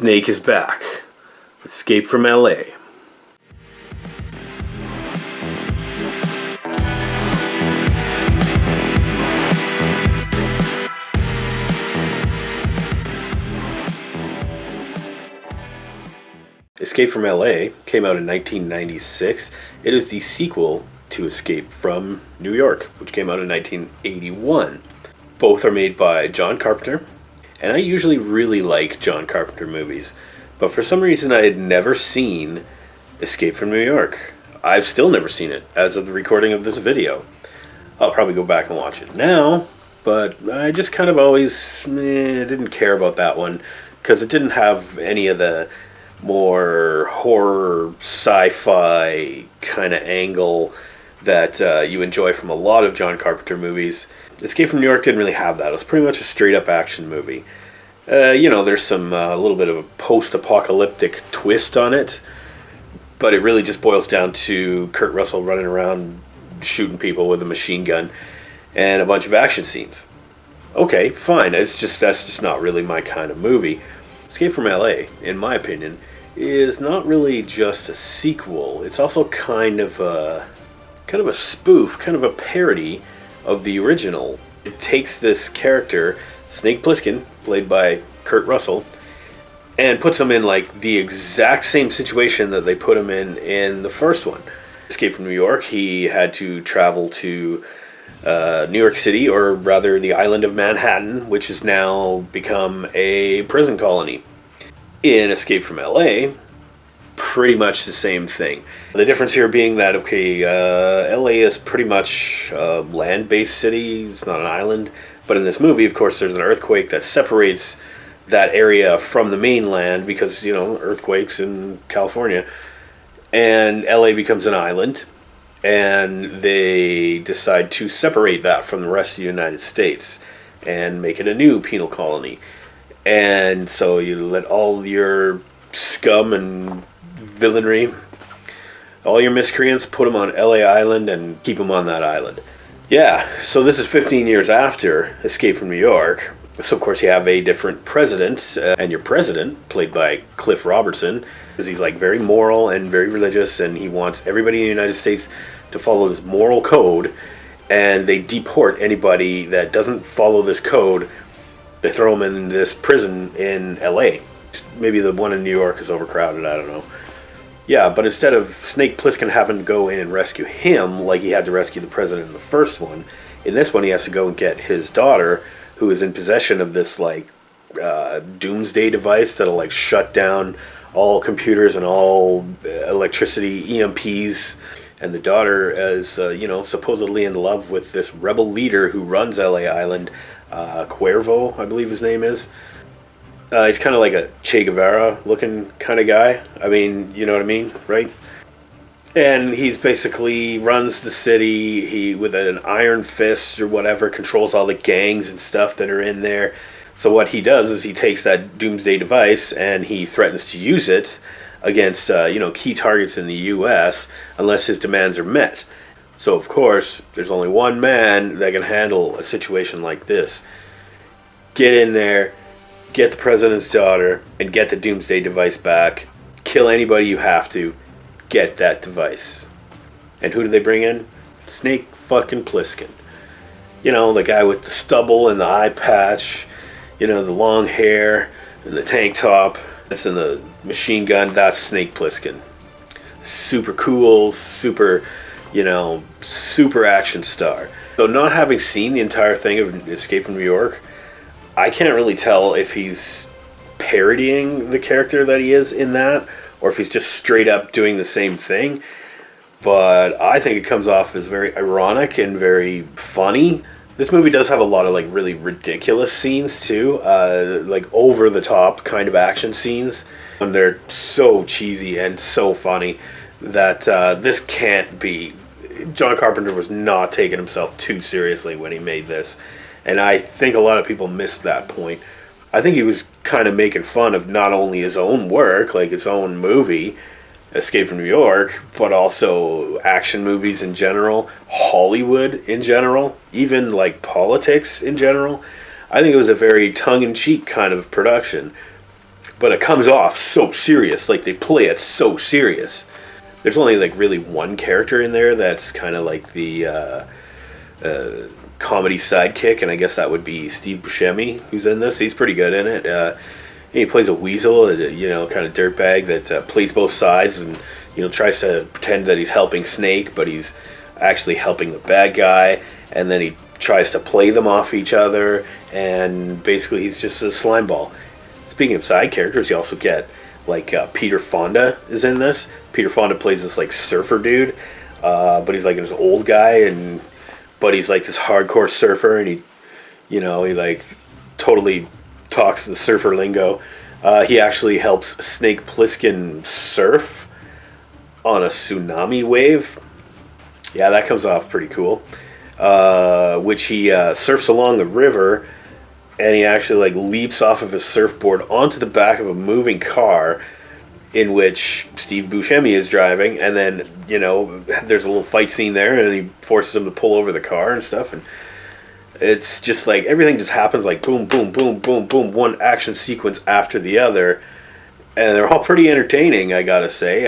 Snake is back. Escape from L.A. Escape from L.A. came out in 1996. It is the sequel to Escape from New York, which came out in 1981. Both are made by John Carpenter, and I usually really like John Carpenter movies, but for some reason I had never seen Escape from New York. I've still never seen it as of the recording of this video. I'll probably go back and watch it now, but I just kind of always didn't care about that one because it didn't have any of the more horror, sci-fi kind of angle that you enjoy from a lot of John Carpenter movies. Escape from New York didn't really have that. It was pretty much a straight-up action movie. There's some a little bit of a post-apocalyptic twist on it, but it really just boils down to Kurt Russell running around shooting people with a machine gun and a bunch of action scenes. Okay, fine. That's just not really my kind of movie. Escape from L.A., in my opinion, is not really just a sequel. It's also kind of a spoof, kind of a parody of the original. It takes this character, Snake Pliskin, played by Kurt Russell, and puts him in like the exact same situation that they put him in the first one. Escape from New York, he had to travel to New York City, or rather the island of Manhattan, which has now become a prison colony. In Escape from LA, pretty much the same thing. The difference here being that, LA is pretty much a land-based city, it's not an island, but in this movie, of course, there's an earthquake that separates that area from the mainland because, earthquakes in California, and LA becomes an island, and they decide to separate that from the rest of the United States and make it a new penal colony. And so you let all your scum and villainy, all your miscreants, put them on LA Island and keep them on that island. Yeah, so this is 15 years after Escape from New York. So of course you have a different president, and your president, played by Cliff Robertson, because he's like very moral and very religious, and he wants everybody in the United States to follow this moral code, and they deport anybody that doesn't follow this code. They throw him in this prison in LA. Maybe the one in New York is overcrowded, I don't know. Yeah, but instead of Snake Pliskin having to go in and rescue him, like he had to rescue the president in the first one, in this one he has to go and get his daughter, who is in possession of this, doomsday device that'll, shut down all computers and all electricity, EMPs. And the daughter is, supposedly in love with this rebel leader who runs LA Island, Cuervo, I believe his name is. He's kind of like a Che Guevara looking kind of guy. I mean, you know what I mean, right? And he's basically runs the city. He, with an iron fist or whatever, controls all the gangs and stuff that are in there. So what he does is he takes that doomsday device and he threatens to use it against, key targets in the U.S. unless his demands are met. So, of course, there's only one man that can handle a situation like this. Get in there, get the president's daughter, and get the doomsday device back. Kill anybody you have to. Get that device. And who do they bring in? Snake fucking Pliskin. The guy with the stubble and the eye patch, the long hair and the tank top. That's in the machine gun. That's Snake Pliskin. Super cool, super action star. So not having seen the entire thing of Escape from New York, I can't really tell if he's parodying the character that he is in that, or if he's just straight up doing the same thing. But I think it comes off as very ironic and very funny. This movie does have a lot of really ridiculous scenes too, over the top kind of action scenes, and they're so cheesy and so funny that this can't be. John Carpenter was not taking himself too seriously when he made this, and I think a lot of people missed that point. I think he was kind of making fun of not only his own work, like his own movie, Escape from New York, but also action movies in general, Hollywood in general, even politics in general. I think it was a very tongue-in-cheek kind of production. but it comes off so serious. Like, they play it so serious. There's only like really one character in there that's kind of like the comedy sidekick, and I guess that would be Steve Buscemi, who's in this. He's pretty good in it. He plays a weasel, kind of dirtbag that plays both sides, and tries to pretend that he's helping Snake, but he's actually helping the bad guy, and then he tries to play them off each other, and basically he's just a slime ball. Speaking of side characters, you also get like Peter Fonda is in this. Peter Fonda plays this like surfer dude, but he's like this old guy, but he's like this hardcore surfer, and he like totally talks the surfer lingo. He actually helps Snake Pliskin surf on a tsunami wave. Yeah, that comes off pretty cool. Which he surfs along the river, and he actually like leaps off of his surfboard onto the back of a moving car in which Steve Buscemi is driving, and then there's a little fight scene there, and he forces him to pull over the car and stuff, and it's just like everything just happens like boom, boom, boom, boom, boom, one action sequence after the other, and they're all pretty entertaining, I gotta say.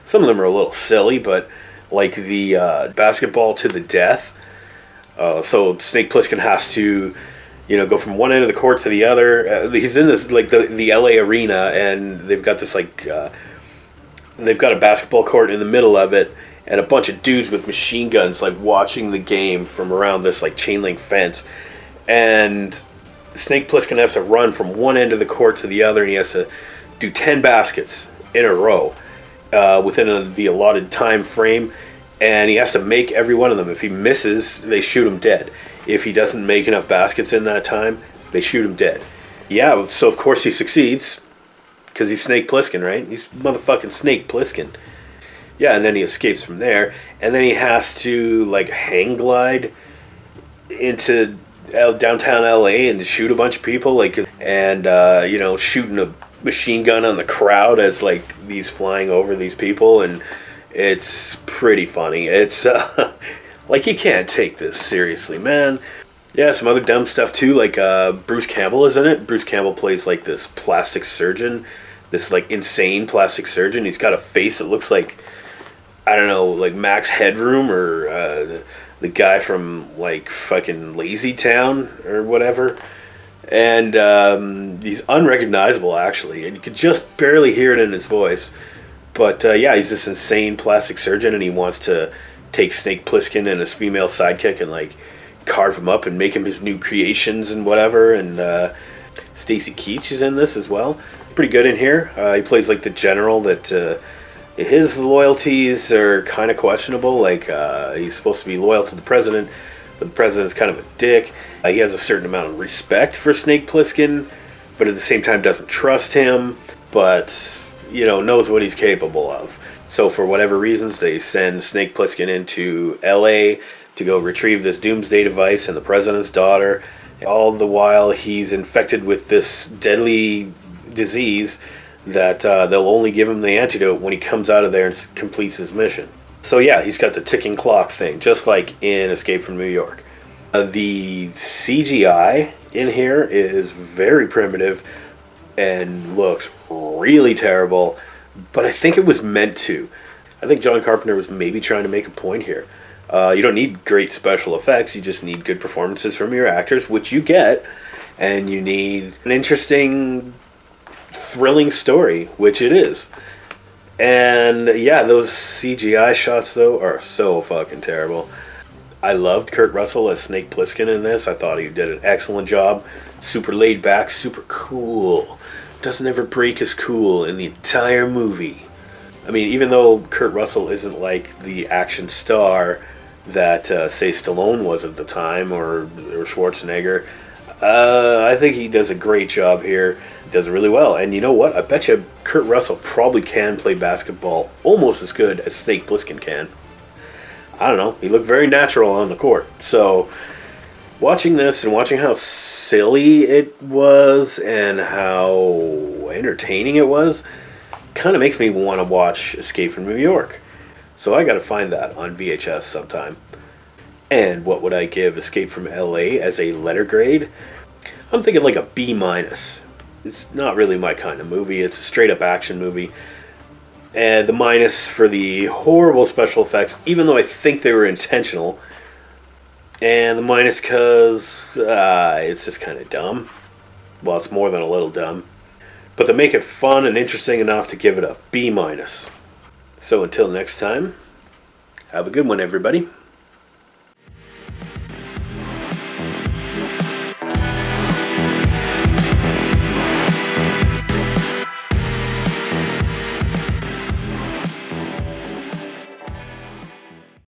Some of them are a little silly, but like the basketball to the death. So Snake Pliskin has to, go from one end of the court to the other. He's in this like the LA arena, and they've got this like they've got a basketball court in the middle of it, and a bunch of dudes with machine guns like watching the game from around this like chain link fence. And Snake Pliskin has to run from one end of the court to the other, and he has to do 10 baskets in a row within the allotted time frame. And he has to make every one of them. If he misses, they shoot him dead. If he doesn't make enough baskets in that time, they shoot him dead. Yeah, so of course he succeeds, because he's Snake Pliskin, right? He's motherfucking Snake Pliskin. Yeah, and then he escapes from there, and then he has to like hang glide into downtown LA and shoot a bunch of people, and shooting a machine gun on the crowd as like he's flying over these people, and it's pretty funny. It's like, you can't take this seriously, man. Yeah, some other dumb stuff too, like Bruce Campbell is in it. Bruce Campbell plays like this plastic surgeon, this like insane plastic surgeon. He's got a face that looks like, I don't know, like Max Headroom or the guy from like fucking Lazy Town or whatever. And he's unrecognizable, actually, and you could just barely hear it in his voice. But yeah, he's this insane plastic surgeon, and he wants to take Snake Pliskin and his female sidekick and like carve him up and make him his new creations and whatever. And Stacy Keatch is in this as well. Pretty good in here. He plays like the general that his loyalties are kind of questionable. Like he's supposed to be loyal to the president, but the president's kind of a dick. He has a certain amount of respect for Snake Pliskin, but at the same time doesn't trust him, but knows what he's capable of. So for whatever reasons, they send Snake Pliskin into LA to go retrieve this doomsday device and the president's daughter. All the while he's infected with this deadly disease that they'll only give him the antidote when he comes out of there and completes his mission. So yeah, he's got the ticking clock thing, just like in Escape from New York. The CGI in here is very primitive and looks really terrible, but I think it was meant to. I think John Carpenter was maybe trying to make a point here. You don't need great special effects, you just need good performances from your actors, which you get, and you need an interesting, thrilling story, which it is. And yeah, those CGI shots though are so fucking terrible. I loved Kurt Russell as Snake Pliskin in this. I thought he did an excellent job. Super laid back, super cool. Doesn't ever break his cool in the entire movie. I mean, even though Kurt Russell isn't like the action star that, say, Stallone was at the time, or Schwarzenegger, I think he does a great job here. Does it really well. And you know what? I bet you Kurt Russell probably can play basketball almost as good as Snake Pliskin can. I don't know. He looked very natural on the court. So watching this and watching how silly it was and how entertaining it was kind of makes me want to watch Escape from New York. So I got to find that on VHS sometime. And what would I give Escape from LA as a letter grade? I'm thinking like a B-. it's not really my kind of movie. It's a straight up action movie. And the minus for the horrible special effects, even though I think they were intentional. And the minus because it's just kind of dumb. Well, it's more than a little dumb. But to make it fun and interesting enough to give it a B minus. So until next time, have a good one, everybody.